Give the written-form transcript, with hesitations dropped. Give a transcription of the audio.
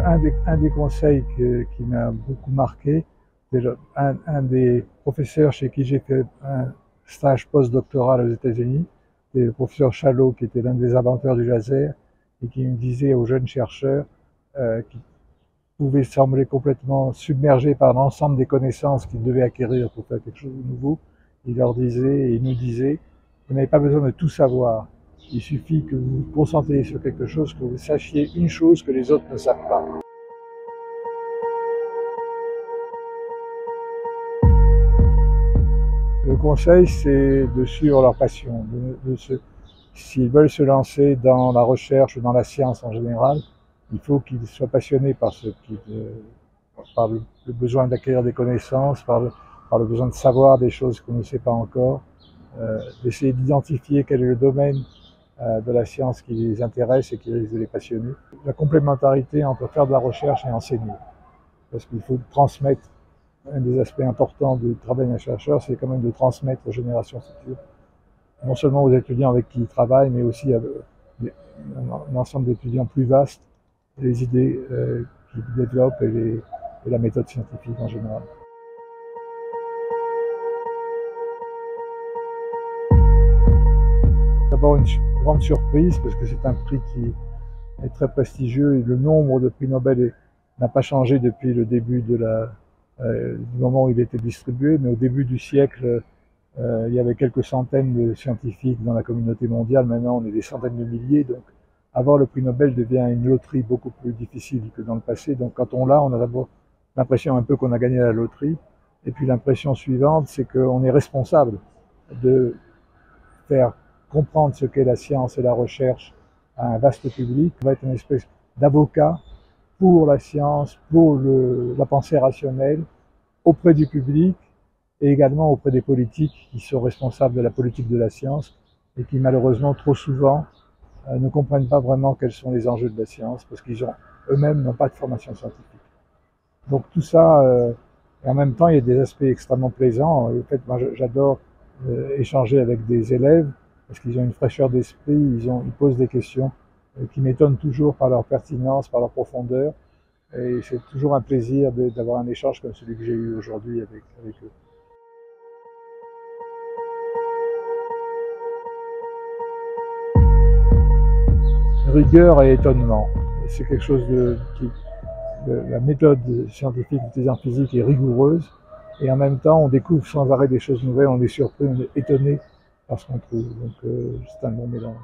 Un des conseils qui m'a beaucoup marqué, c'est un des professeurs chez qui j'ai fait un stage postdoctoral aux États-Unis, c'est le professeur Chalot, qui était l'un des inventeurs du laser, et qui me disait aux jeunes chercheurs qui pouvaient sembler complètement submergés par l'ensemble des connaissances qu'ils devaient acquérir pour faire quelque chose de nouveau, il leur disait, et il nous disait, vous n'avez pas besoin de tout savoir. Il suffit que vous vous concentriez sur quelque chose, que vous sachiez une chose que les autres ne savent pas. Le conseil, c'est de suivre leur passion. S'ils veulent se lancer dans la recherche ou dans la science en général, il faut qu'ils soient passionnés par par le besoin d'acquérir des connaissances, par le besoin de savoir des choses qu'on ne sait pas encore, d'essayer d'identifier quel est le domaine de la science qui les intéresse et qui risque de les passionner. La complémentarité entre faire de la recherche et enseigner, parce qu'il faut transmettre. Un des aspects importants du travail d'un chercheur, c'est quand même de transmettre aux générations futures, non seulement aux étudiants avec qui ils travaillent, mais aussi à un ensemble d'étudiants plus vaste, les idées qu'ils développent et la méthode scientifique en général. D'abord une grande surprise, parce que c'est un prix qui est très prestigieux et le nombre de prix Nobel n'a pas changé depuis le début du moment où il était distribué, mais au début du siècle, il y avait quelques centaines de scientifiques dans la communauté mondiale. Maintenant, on est des centaines de milliers. Donc, avoir le prix Nobel devient une loterie beaucoup plus difficile que dans le passé. Donc, quand on l'a, on a d'abord l'impression un peu qu'on a gagné la loterie. Et puis, l'impression suivante, c'est qu'on est responsable de faire comprendre ce qu'est la science et la recherche à un vaste public. On va être une espèce d'avocat pour la science, pour la pensée rationnelle, auprès du public et également auprès des politiques qui sont responsables de la politique de la science et qui malheureusement trop souvent ne comprennent pas vraiment quels sont les enjeux de la science parce qu'ils eux-mêmes n'ont pas de formation scientifique. Donc tout ça, et en même temps il y a des aspects extrêmement plaisants. En fait, moi j'adore échanger avec des élèves parce qu'ils ont une fraîcheur d'esprit, ils posent des questions qui m'étonnent toujours par leur pertinence, par leur profondeur. Et c'est toujours un plaisir d'avoir un échange comme celui que j'ai eu aujourd'hui avec eux. Rigueur et étonnement. C'est quelque chose la méthode scientifique utilisée en physique est rigoureuse et en même temps on découvre sans arrêt des choses nouvelles, on est surpris, on est étonné par ce qu'on trouve. Donc c'est un bon mélange.